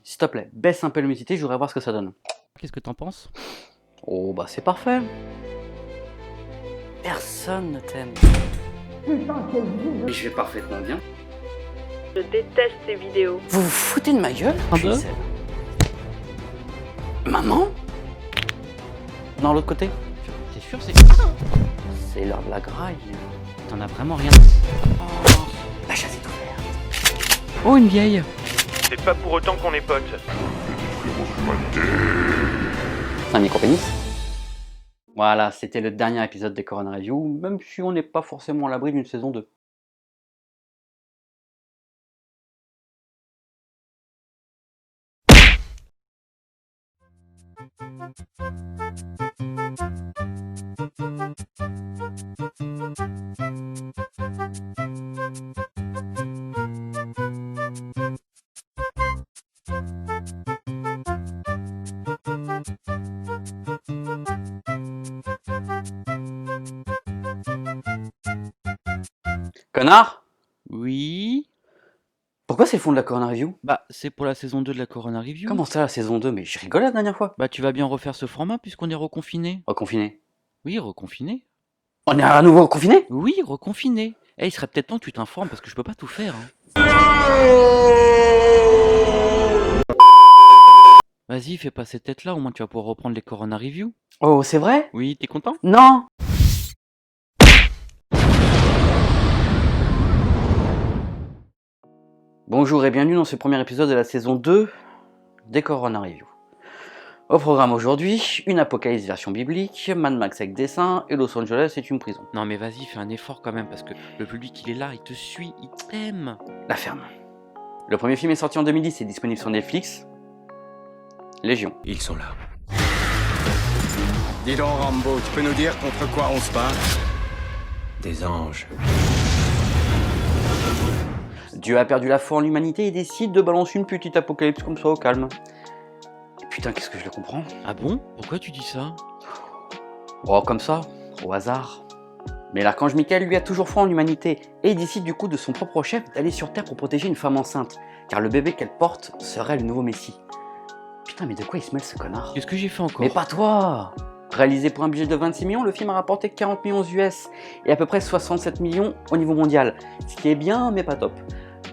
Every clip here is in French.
S'il te plaît, baisse un peu l'humidité, je voudrais voir ce que ça donne. Qu'est-ce que t'en penses? Oh bah c'est parfait. Personne ne t'aime. Et je vais parfaitement bien. Je déteste ces vidéos. Vous vous foutez de ma gueule? Un peu. Maman? Non, l'autre côté. T'es sûr c'est... C'est l'heure de la graille. T'en as vraiment rien. Oh, la chasse est ouverte. Oh, une vieille. C'est pas pour autant qu'on est potes. Un micro-pénis. Voilà, c'était le dernier épisode des Corona Review, même si on n'est pas forcément à l'abri d'une saison 2. Connard? Oui. Pourquoi c'est le fond de la Corona Review? Bah, c'est pour la saison 2 de la Corona Review. Comment ça, la saison 2? Mais je rigolais la dernière fois. Bah, tu vas bien refaire ce format puisqu'on est reconfiné. Reconfiné. Oui, reconfiné. On est à nouveau reconfiné? Oui, reconfiné. Eh, il serait peut-être temps que tu t'informes parce que je peux pas tout faire. Hein. Vas-y, fais pas cette tête là, au moins tu vas pouvoir reprendre les Corona Review. Oh, c'est vrai? Oui, t'es content? Non! Bonjour et bienvenue dans ce premier épisode de la saison 2 des Corona Review. Au programme aujourd'hui, une apocalypse version biblique, Mad Max avec dessin et Los Angeles est une prison. Non mais vas-y, fais un effort quand même parce que le public il est là, il te suit, il t'aime. La ferme. Le premier film est sorti en 2010 et est disponible sur Netflix. Légion. Ils sont là. Dis donc Rambo, tu peux nous dire contre quoi on se bat? Des anges. Dieu a perdu la foi en l'humanité et décide de balancer une petite apocalypse comme ça au calme. Et putain, qu'est-ce que je le comprends? Ah bon? Pourquoi tu dis ça? Oh, comme ça, au hasard. Mais l'archange Michael lui a toujours foi en l'humanité et il décide du coup de son propre chef d'aller sur Terre pour protéger une femme enceinte, car le bébé qu'elle porte serait le nouveau Messie. Putain, mais de quoi il se mêle ce connard? Qu'est-ce que j'ai fait encore? Mais pas toi! Réalisé pour un budget de 26 millions, le film a rapporté 40 millions US et à peu près 67 millions au niveau mondial, ce qui est bien mais pas top.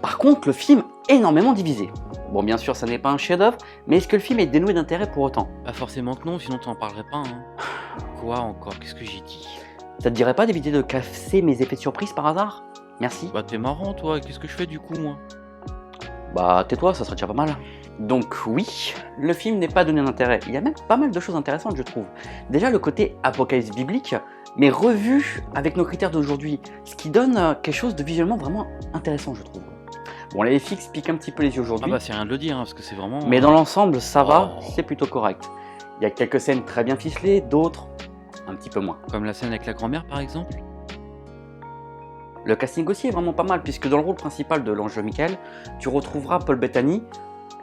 Par contre, le film est énormément divisé. Bon, bien sûr, ça n'est pas un chef-d'œuvre, mais est-ce que le film est dénoué d'intérêt pour autant? Pas forcément que non, sinon t'en parlerais pas. Hein. Quoi encore? Qu'est-ce que j'ai dit? Ça te dirait pas d'éviter de casser mes effets de surprise par hasard? Merci. Bah t'es marrant toi, qu'est-ce que je fais du coup moi? Bah tais-toi, ça serait déjà pas mal. Donc oui, le film n'est pas donné d'intérêt. Il y a même pas mal de choses intéressantes, je trouve. Déjà le côté apocalypse biblique, mais revu avec nos critères d'aujourd'hui, ce qui donne quelque chose de visuellement vraiment intéressant, je trouve. Bon, les FX piquent un petit peu les yeux Ah aujourd'hui, bah c'est rien de le dire, hein, parce que c'est vraiment... mais dans l'ensemble, ça va, Oh. c'est plutôt correct. Il y a quelques scènes très bien ficelées, d'autres un petit peu moins. Comme la scène avec la grand-mère par exemple? Le casting aussi est vraiment pas mal, puisque dans le rôle principal de l'ange Michael, tu retrouveras Paul Bettany,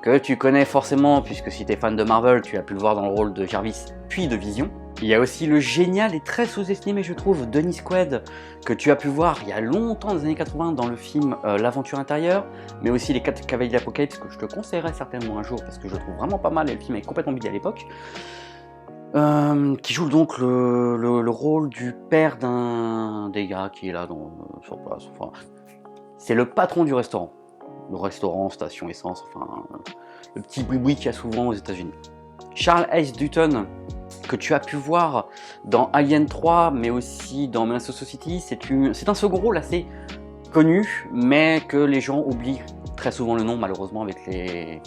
que tu connais forcément, puisque si tu es fan de Marvel, tu as pu le voir dans le rôle de Jarvis, puis de Vision. Il y a aussi le génial et très sous-estimé, je trouve, Dennis Quaid, que tu as pu voir il y a longtemps, dans les années 80, dans le film L'Aventure Intérieure, mais aussi Les 4 Cavaliers de l'Apocalypse, que je te conseillerais certainement un jour, parce que je le trouve vraiment pas mal, et le film est complètement bidé à l'époque. Qui joue donc le rôle du père d'un des gars qui est là sur place. Enfin, c'est le patron du restaurant. Le restaurant, station essence, enfin, le petit boui-boui qu'il y a souvent aux États-Unis. Charles Hayes Dutton, que tu as pu voir dans Alien 3, mais aussi dans Menace to Society, c'est un second rôle assez connu, mais que les gens oublient très souvent le nom, malheureusement, avec les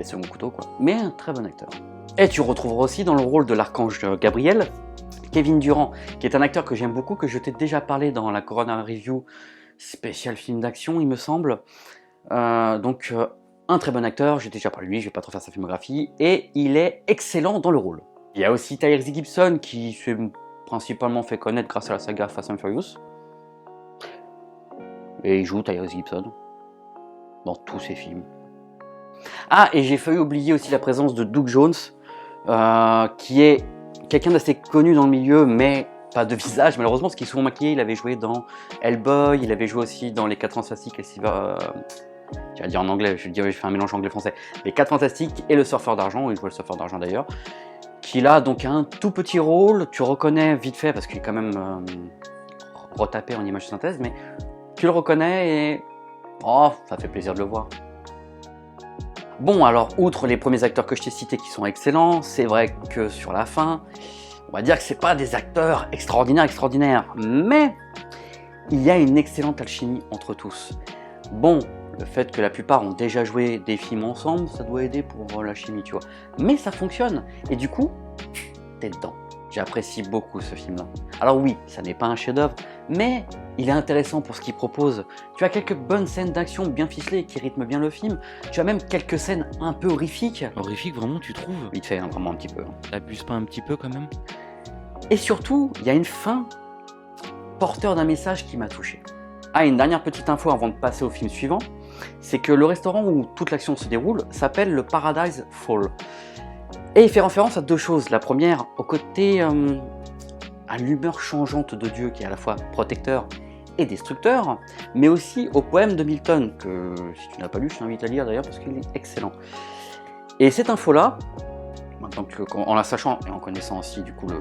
seconds couteaux, quoi. Mais un très bon acteur. Et tu retrouveras aussi dans le rôle de l'archange Gabriel, Kevin Durant, qui est un acteur que j'aime beaucoup, que je t'ai déjà parlé dans la Corona Review spécial film d'action, il me semble. Un très bon acteur, j'ai déjà parlé de lui, je vais pas trop faire sa filmographie, et il est excellent dans le rôle. Il y a aussi Tyrese Gibson, qui s'est principalement fait connaître grâce à la saga Fast and Furious. Et il joue Tyrese Gibson dans tous ses films. Ah, et j'ai failli oublier aussi la présence de Doug Jones, qui est quelqu'un d'assez connu dans le milieu, mais pas de visage malheureusement, parce qu'il est souvent maquillé. Il avait joué dans Hellboy, il avait joué aussi dans Les 4 Fantastiques et j'allais dire en anglais, je fais un mélange anglais-français, Les 4 Fantastiques et le Surfeur d'Argent, où il joue le Surfeur d'Argent d'ailleurs, qui a donc un tout petit rôle, tu reconnais vite fait, parce qu'il est quand même retapé en image synthèse, mais tu le reconnais et oh, ça fait plaisir de le voir. Bon, alors, outre les premiers acteurs que je t'ai cités qui sont excellents, c'est vrai que sur la fin, on va dire que c'est pas des acteurs extraordinaires, mais il y a une excellente alchimie entre tous. Bon, le fait que la plupart ont déjà joué des films ensemble, ça doit aider pour la chimie, tu vois. Mais ça fonctionne, et du coup, t'es dedans. J'apprécie beaucoup ce film-là. Alors oui, ça n'est pas un chef-d'œuvre, mais il est intéressant pour ce qu'il propose. Tu as quelques bonnes scènes d'action bien ficelées qui rythment bien le film. Tu as même quelques scènes un peu horrifiques. Horrifique, vraiment, tu trouves? Vite fait, hein, vraiment un petit peu. T'abuses pas un petit peu quand même? Et surtout, il y a une fin porteur d'un message qui m'a touché. Ah, une dernière petite info avant de passer au film suivant, c'est que le restaurant où toute l'action se déroule s'appelle le Paradise Fall. Et il fait référence à deux choses. La première, au côté, à l'humeur changeante de Dieu qui est à la fois protecteur et destructeur, mais aussi au poème de Milton, que si tu n'as pas lu, je t'invite à lire d'ailleurs parce qu'il est excellent. Et cette info-là, maintenant en la sachant et en connaissant aussi du coup le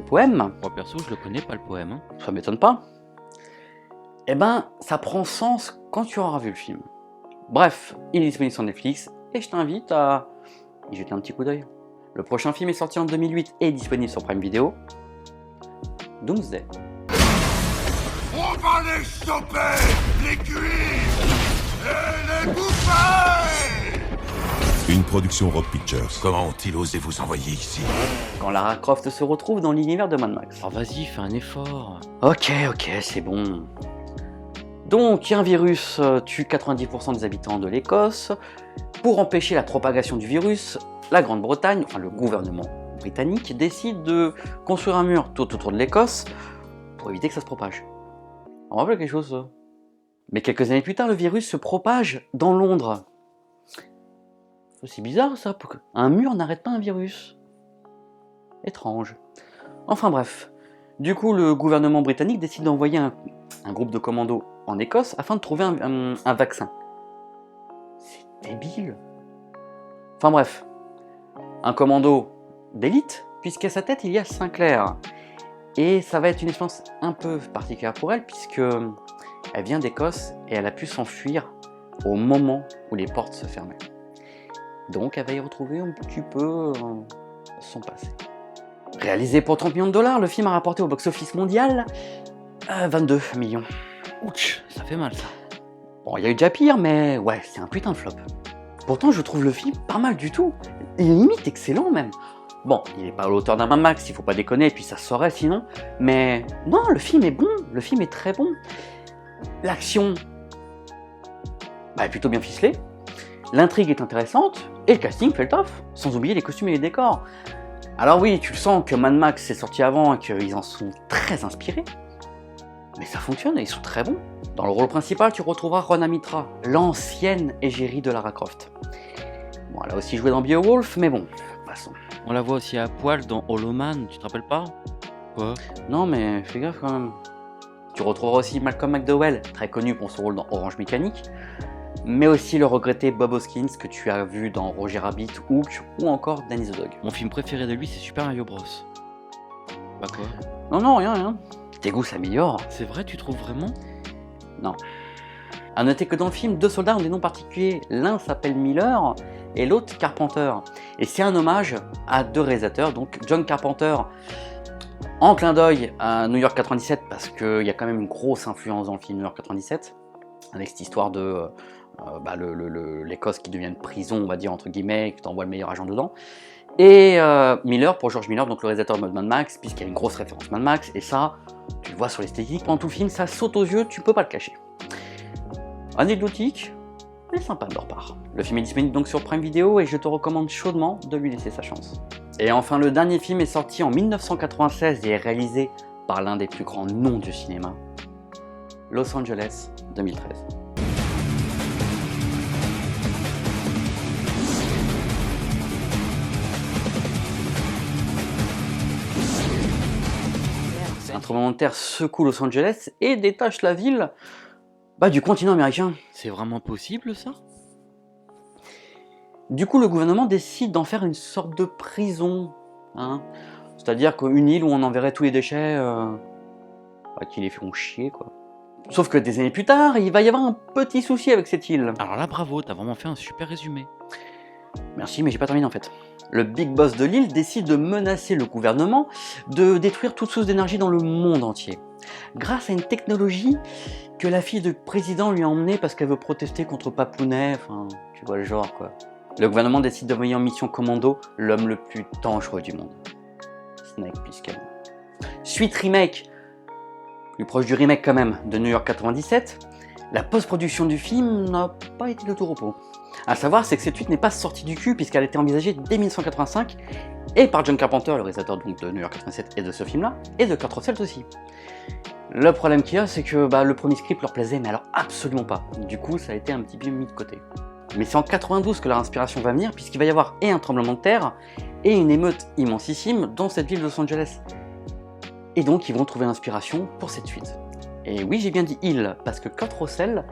poème, Moi perso, je le connais pas le poème. Hein. ça m'étonne pas, eh ben ça prend sens quand tu auras vu le film. Bref, il est disponible sur Netflix et je t'invite à y jeter un petit coup d'œil. Le prochain film est sorti en 2008 et est disponible sur Prime Video. Doomsday. On va les choper, les cuire et les bouffer. Une production Rock Pictures. Comment ont-ils osé vous envoyer ici? Quand Lara Croft se retrouve dans l'univers de Mad Max. Alors vas-y, fais un effort. Ok, c'est bon. Donc, un virus tue 90% des habitants de l'Écosse. Pour empêcher la propagation du virus, la Grande-Bretagne, enfin le gouvernement britannique, décide de construire un mur tout autour de l'Écosse pour éviter que ça se propage. On rappelle quelque chose, ça. Mais quelques années plus tard, le virus se propage dans Londres. C'est bizarre ça, un mur n'arrête pas un virus. Étrange. Enfin bref. Du coup, le gouvernement britannique décide d'envoyer un groupe de commandos en Écosse afin de trouver un vaccin. C'est débile. Enfin bref. Un commando d'élite, puisqu'à sa tête il y a Sinclair. Et ça va être une expérience un peu particulière pour elle, puisque elle vient d'Écosse et elle a pu s'enfuir au moment où les portes se fermaient. Donc elle va y retrouver un petit peu son passé. Réalisé pour 30 millions de dollars, le film a rapporté au box-office mondial 22 millions. Ouch, ça fait mal ça. Bon, il y a eu déjà pire, mais ouais, c'est un putain de flop. Pourtant, je trouve le film pas mal du tout. Il est limite excellent même. Bon, il n'est pas à l'auteur d'un Mad Max, il faut pas déconner, et puis ça se saurait sinon. Mais non, le film est bon, le film est très bon. L'action est plutôt bien ficelée. L'intrigue est intéressante, et le casting fait le taf, sans oublier les costumes et les décors. Alors oui, tu le sens que Mad Max est sorti avant et qu'ils en sont très inspirés. Mais ça fonctionne et ils sont très bons. Dans le rôle principal, tu retrouveras Rhona Mitra, l'ancienne égérie de Lara Croft. Bon, elle a aussi joué dans Beowulf, mais bon, passons. On la voit aussi à poil dans Hollow Man, tu te rappelles pas? Quoi? Non mais fais gaffe quand même. Tu retrouveras aussi Malcolm McDowell, très connu pour son rôle dans Orange Mécanique, mais aussi le regretté Bob Hoskins que tu as vu dans Roger Rabbit, Hook ou encore Danny the Dog. Mon film préféré de lui, c'est Super Mario Bros. Bah quoi? Non, rien. Tes goûts s'améliorent. C'est vrai, tu trouves vraiment? Non. A noter que dans le film, deux soldats ont des noms particuliers. L'un s'appelle Miller et l'autre Carpenter. Et c'est un hommage à deux réalisateurs, donc John Carpenter, en clin d'œil à New York 97, parce qu'il y a quand même une grosse influence dans le film New York 97, avec cette histoire de l'Écosse qui devient une prison, on va dire, entre guillemets, et que tu envoies le meilleur agent dedans. Et Miller, pour George Miller, donc le réalisateur de Mad Max, puisqu'il y a une grosse référence Mad Max, et ça, tu le vois sur l'esthétique, pendant tout le film, ça saute aux yeux, tu peux pas le cacher. Anecdotique, mais sympa de leur part. Le film est disponible donc sur Prime Video, et je te recommande chaudement de lui laisser sa chance. Et enfin, le dernier film est sorti en 1996 et est réalisé par l'un des plus grands noms du cinéma, Los Angeles 2013. Un tremblement de terre secoue Los Angeles et détache la ville du continent américain. C'est vraiment possible ça? Du coup, le gouvernement décide d'en faire une sorte de prison. Hein. C'est-à-dire qu'une île où on enverrait tous les déchets qui les font chier, quoi. Sauf que des années plus tard, il va y avoir un petit souci avec cette île. Alors là, bravo, t'as vraiment fait un super résumé. Merci, mais j'ai pas terminé en fait. Le big boss de l'île décide de menacer le gouvernement de détruire toute source d'énergie dans le monde entier. Grâce à une technologie que la fille du président lui a emmenée parce qu'elle veut protester contre Papounet, enfin, tu vois le genre quoi. Le gouvernement décide d'envoyer en mission commando l'homme le plus dangereux du monde. Snake Plissken. Suite remake, plus proche du remake quand même, de New York 97, la post-production du film n'a pas été de tout repos. A savoir, c'est que cette suite n'est pas sortie du cul puisqu'elle a été envisagée dès 1985 et par John Carpenter, le réalisateur donc de New York 87 et de ce film-là, et de Kurt Russell aussi. Le problème qu'il y a, c'est que le premier script leur plaisait, mais alors absolument pas. Du coup, ça a été un petit peu mis de côté. Mais c'est en 92 que leur inspiration va venir, puisqu'il va y avoir et un tremblement de terre, et une émeute immensissime dans cette ville de Los Angeles. Et donc, ils vont trouver l'inspiration pour cette suite. Et oui, j'ai bien dit « il », parce que Kurt Russell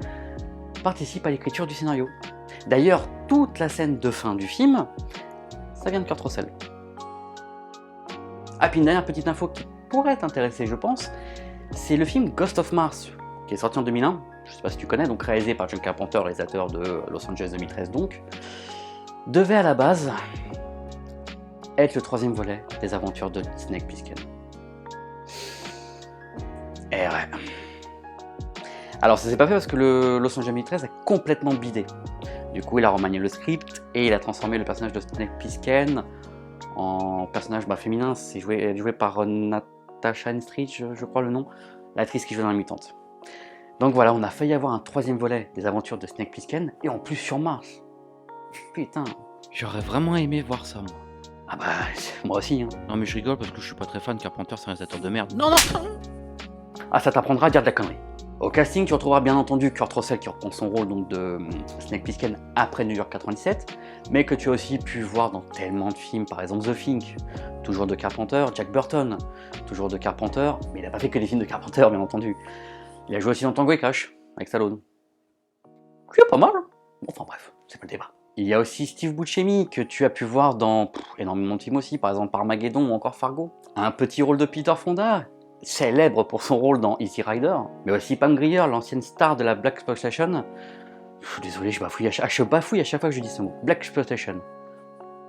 participe à l'écriture du scénario. D'ailleurs, toute la scène de fin du film, ça vient de Kurt Russell. Ah, puis une dernière petite info qui pourrait t'intéresser, je pense, c'est le film Ghost of Mars, qui est sorti en 2001, je sais pas si tu connais, donc réalisé par John Carpenter, réalisateur de Los Angeles 2013 donc, devait à la base être le troisième volet des aventures de Snake Plissken. Et ouais. Alors ça s'est pas fait parce que le Los Angeles 2013 a complètement bidé. Du coup il a remanié le script et il a transformé le personnage de Snake Plissken en personnage féminin. C'est joué par Natasha Henstridge, je crois le nom, l'actrice qui joue dans La Mutante. Donc voilà, on a failli avoir un troisième volet des aventures de Snake Plissken, et en plus sur Mars. Putain. J'aurais vraiment aimé voir ça, moi. Ah moi aussi. Hein. Non mais je rigole parce que je suis pas très fan, Carpenter c'est un réalisateur de merde. Non, non. Ah, ça t'apprendra à dire de la connerie. Au casting, tu retrouveras bien entendu Kurt Russell qui reprend son rôle donc, de Snake Plissken après New York 97, mais que tu as aussi pu voir dans tellement de films, par exemple The Thing, toujours de Carpenter, Jack Burton, toujours de Carpenter, mais il n'a pas fait que des films de Carpenter, bien entendu. Il a joué aussi dans Tango et Cash, avec Stallone. C'est pas mal. Enfin bref, c'est pas le débat. Il y a aussi Steve Buscemi, que tu as pu voir dans énormément de films aussi, par exemple Armageddon ou encore Fargo. Un petit rôle de Peter Fonda, célèbre pour son rôle dans Easy Rider, mais aussi Pam Grier, l'ancienne star de la Blaxploitation. Désolé, je bafouille à chaque fois que je dis ce mot. Blaxploitation.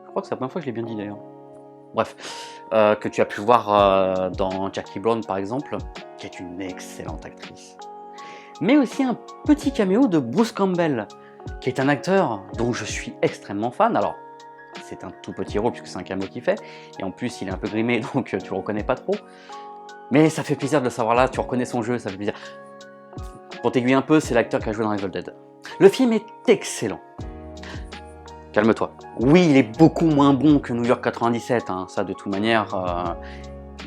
Je crois que c'est la première fois que je l'ai bien dit d'ailleurs. Bref, que tu as pu voir dans Jackie Brown par exemple, qui est une excellente actrice. Mais aussi un petit caméo de Bruce Campbell, qui est un acteur dont je suis extrêmement fan. Alors, c'est un tout petit rôle puisque c'est un caméo qu'il fait, et en plus il est un peu grimé donc tu le reconnais pas trop. Mais ça fait plaisir de le savoir là, tu reconnais son jeu, ça fait plaisir. Pour t'aiguiller un peu, c'est l'acteur qui a joué dans Evil Dead. Le film est excellent. Calme-toi. Oui, il est beaucoup moins bon que New York 97, hein. Ça de toute manière,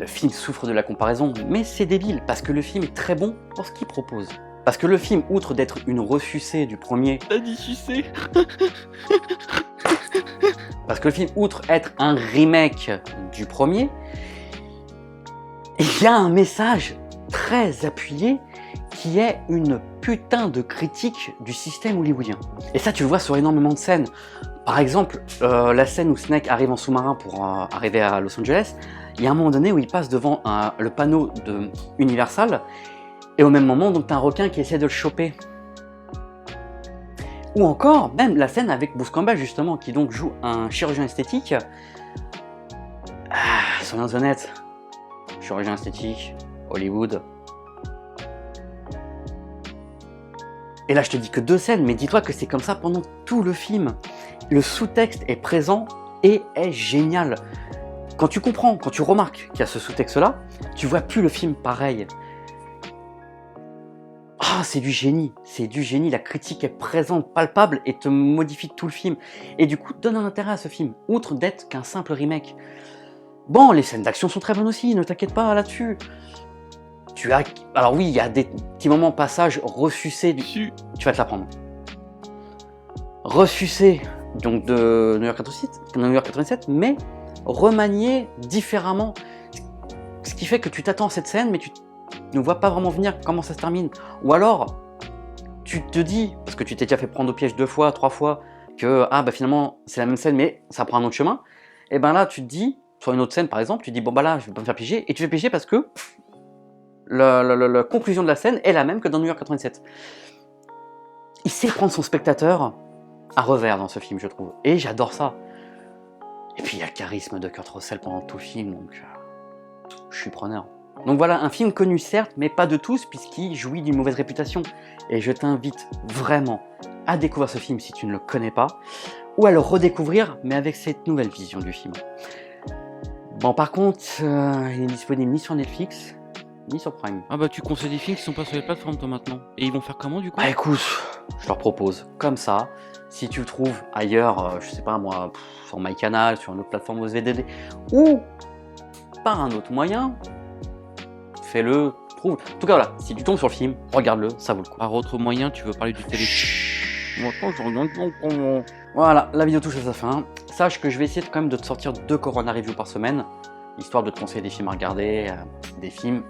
le film souffre de la comparaison, mais c'est débile, parce que le film est très bon pour ce qu'il propose. Parce que le film, outre d'être une ressucée du premier... T'as dit sucé. Parce que le film, outre être un remake du premier, il y a un message très appuyé qui est une putain de critique du système hollywoodien. Et ça, tu le vois sur énormément de scènes. Par exemple, la scène où Snake arrive en sous-marin pour arriver à Los Angeles, il y a un moment donné où il passe devant le panneau de Universal, et au même moment, donc, t'as un requin qui essaie de le choper. Ou encore, même la scène avec Bruce Campbell, justement, qui donc joue un chirurgien esthétique. Soyons honnêtes, chirurgien esthétique, Hollywood. Et là, je te dis que 2 scènes, mais dis-toi que c'est comme ça pendant tout le film. Le sous-texte est présent et est génial. Quand tu comprends, quand tu remarques qu'il y a ce sous-texte-là, tu vois plus le film pareil. Ah, c'est du génie, la critique est présente, palpable et te modifie tout le film. Et du coup, donne un intérêt à ce film, outre d'être qu'un simple remake. Bon, les scènes d'action sont très bonnes aussi, ne t'inquiète pas là-dessus. Alors oui, il y a des petits moments passage ressucés tu vas te l'apprendre. Ressucés donc de New York 87, mais remanié différemment. Ce qui fait que tu t'attends à cette scène, mais tu ne vois pas vraiment venir comment ça se termine. Ou alors, tu te dis, parce que tu t'es déjà fait prendre au piège 2 fois, 3 fois, que ah bah finalement c'est la même scène mais ça prend un autre chemin, et ben là tu te dis, sur une autre scène par exemple, tu te dis bon bah là je vais pas me faire piéger, et tu fais piéger parce que la conclusion de la scène est la même que dans New York 97. Il sait prendre son spectateur à revers dans ce film, je trouve, et j'adore ça. Et puis il y a le charisme de Kurt Russell pendant tout le film, donc je suis preneur. Donc voilà, un film connu certes, mais pas de tous, puisqu'il jouit d'une mauvaise réputation. Et je t'invite vraiment à découvrir ce film si tu ne le connais pas, ou à le redécouvrir, mais avec cette nouvelle vision du film. Bon, par contre, il est disponible ni sur Netflix, ni sur Prime. Ah bah tu conseilles des films qui sont pas sur les plateformes toi maintenant. Et ils vont faire comment du coup? Ah écoute, je leur propose comme ça. Si tu le trouves ailleurs, je sais pas moi, sur MyCanal, sur une autre plateforme OSVDD, ou par un autre moyen, fais-le, trouve. En tout cas voilà, si tu tombes sur le film, regarde-le, ça vaut le coup. Par autre moyen, tu veux parler du télé... Voilà, la vidéo touche à sa fin. Sache que je vais essayer quand même de te sortir 2 Corona Review par semaine, histoire de te conseiller des films à regarder, des films,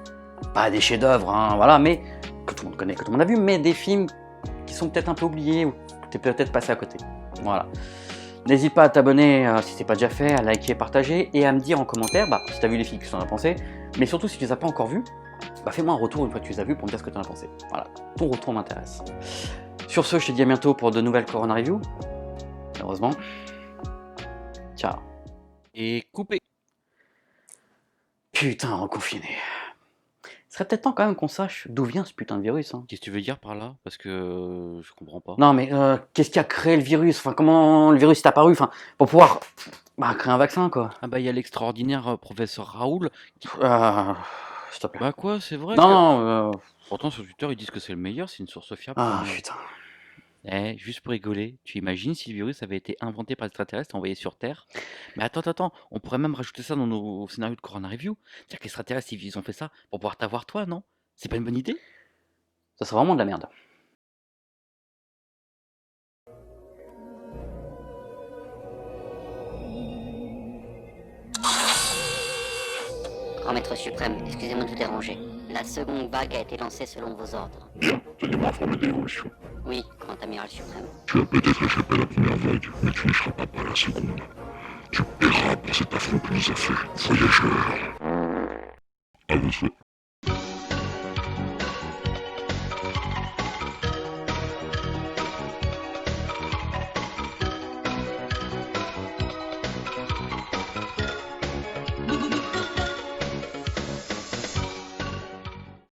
pas des chefs-d'œuvre, hein, voilà, mais que tout le monde connaît, que tout le monde a vu, mais des films qui sont peut-être un peu oubliés ou que tu es peut-être passé à côté. Voilà. N'hésite pas à t'abonner si c'est pas déjà fait, à liker, partager et à me dire en commentaire si tu as vu les films, que tu en as pensé, mais surtout si tu les as pas encore vus, fais-moi un retour une fois que tu les as vus pour me dire ce que tu en as pensé. Voilà, ton retour m'intéresse. Sur ce, je te dis à bientôt pour de nouvelles Corona Review. Heureusement. Ciao. Et coupé. Putain, reconfiné. Il serait peut-être temps quand même qu'on sache d'où vient ce putain de virus. Hein. Qu'est-ce que tu veux dire par là? Parce que je comprends pas. Non mais qu'est-ce qui a créé le virus? Enfin, comment le virus est apparu? Enfin, pour pouvoir créer un vaccin quoi. Ah bah il y a l'extraordinaire professeur Raoul. S'il te plaît. Bah quoi, c'est vrai Non, Pourtant sur Twitter ils disent que c'est le meilleur, c'est une source fiable. Ah putain. Eh, juste pour rigoler, tu imagines si le virus avait été inventé par les extraterrestres et envoyé sur Terre? Mais attends, on pourrait même rajouter ça dans nos scénarios de Corona Review. C'est-à-dire que les extraterrestres, ils ont fait ça pour pouvoir t'avoir toi, non? C'est pas une bonne idée? Ça serait vraiment de la merde. Grand Maître suprême, excusez-moi de vous déranger. La seconde vague a été lancée selon vos ordres. Bien, tenez-moi informé de l'évolution. Oui, Grand Amiral suprême. Tu as peut-être échappé à la première vague, mais tu ne n'échapperas pas à la seconde. Tu paieras pour cet affront que nous a fait, voyageur. À vos souhaits.